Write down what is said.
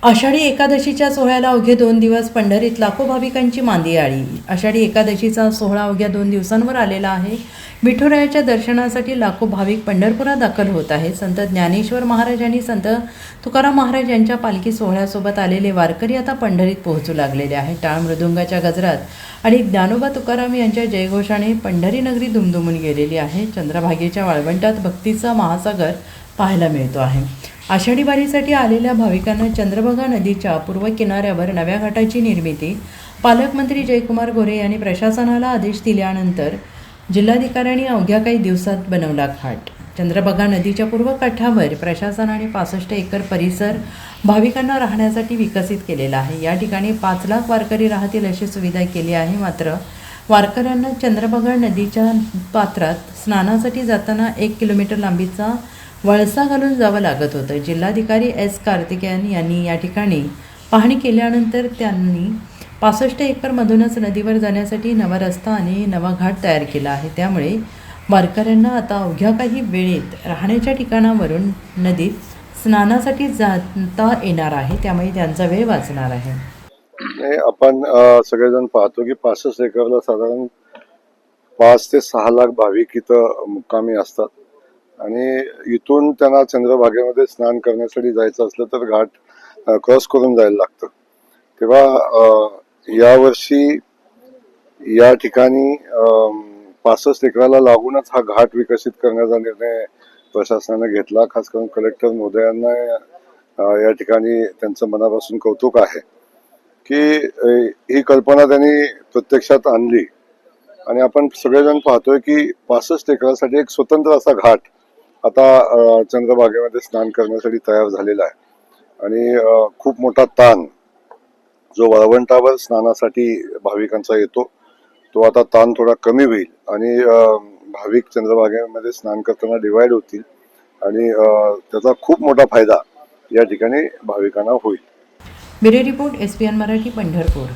आषाढी एकादशीच्या सोहळ्याला अवघे 2 दिवस पंढरीत लाखो भाविकांची मांदी आली. आषाढी एकादशीचा सोहळा अवघ्या 2 दिवसांवर आलेला आहे. विठुरायाच्या दर्शनासाठी लाखो भाविक पंढरपुरात दाखल होत आहे. संत ज्ञानेश्वर महाराज आणि संत तुकाराम महाराज यांच्या पालखी सोहळ्यासोबत आलेले वारकरी आता पंढरीत पोहोचू लागलेले आहेत. टाळ मृदुंगाच्या गजरात आणि ज्ञानोबा तुकाराम यांच्या जयघोषाने पंढरी नगरी दुमदुमून गेलेली आहे. चंद्रभागेच्या वाळवंटात भक्तीचा महासागर पाहायला मिळतो आहे. आषाढी वारीसाठी आलेल्या भाविकांना चंद्रभागा नदीच्या पूर्व किनाऱ्यावर नव्या घाटाची निर्मिती पालकमंत्री जयकुमार गोरे यांनी प्रशासनाला आदेश दिल्यानंतर जिल्हाधिकाऱ्यांनी अवघ्या काही दिवसात बनवला घाट. चंद्रभागा नदीच्या पूर्व काठावर प्रशासनाने 65 एकर परिसर भाविकांना राहण्यासाठी विकसित केलेला आहे. या ठिकाणी 5 लाख वारकरी राहतील अशी सुविधा केली आहे. मात्र वारकऱ्यांना चंद्रभागा नदीच्या पात्रात स्नानासाठी जाताना 1 किलोमीटर लांबीचा वळसा घालून जावं लागत होतं. जिल्हाधिकारी एस कार्तिकेयन यांनी या ठिकाणी पाहणी केल्यानंतर त्यांनी 65 एकरमधूनच नदीवर जाण्यासाठी नवा रस्ता आणि नवा घाट तयार केला आहे. त्यामुळे वारकऱ्यांना आता अवघ्या काही वेळेत राहण्याच्या ठिकाणावरून नदीत स्नानासाठी जाता येणार आहे. त्यामुळे त्यांचा वेळ वाचणार आहे. आपण सगळेजण पाहतो की 65 एकरला साधारण 5 ते 6 लाख भाविक इथं मुक्कामी असतात आणि इथून त्यांना चंद्रभागेमध्ये स्नान करण्यासाठी जायचं असलं तर घाट क्रॉस करून जायला लागतं. तेव्हा यावर्षी या ठिकाणी 65 एकराला लागूनच हा घाट विकसित करण्याचा निर्णय प्रशासनाने घेतला. खास करून कलेक्टर महोदयांना या ठिकाणी त्यांचं मनापासून कौतुक आहे की ही कल्पना त्यांनी प्रत्यक्षात आणली आणि आपण सगळेजण पाहतोय की 65 एकरासाठी एक स्वतंत्र असा घाट आता चंद्रभागेमध्ये स्नान करण्यासाठी तयार झालेला आहे आणि खूप मोठा ताण जो वाळवंटावर स्नानासाठी भाविकांचा येतो तो आता ताण थोडा कमी होईल आणि भाविक चंद्रभागेमध्ये स्नान करताना डिवाइड होतील आणि त्याचा खूप मोठा फायदा या ठिकाणी भाविकांना होईल. Bureau report SPN Marathi, Pandharpur.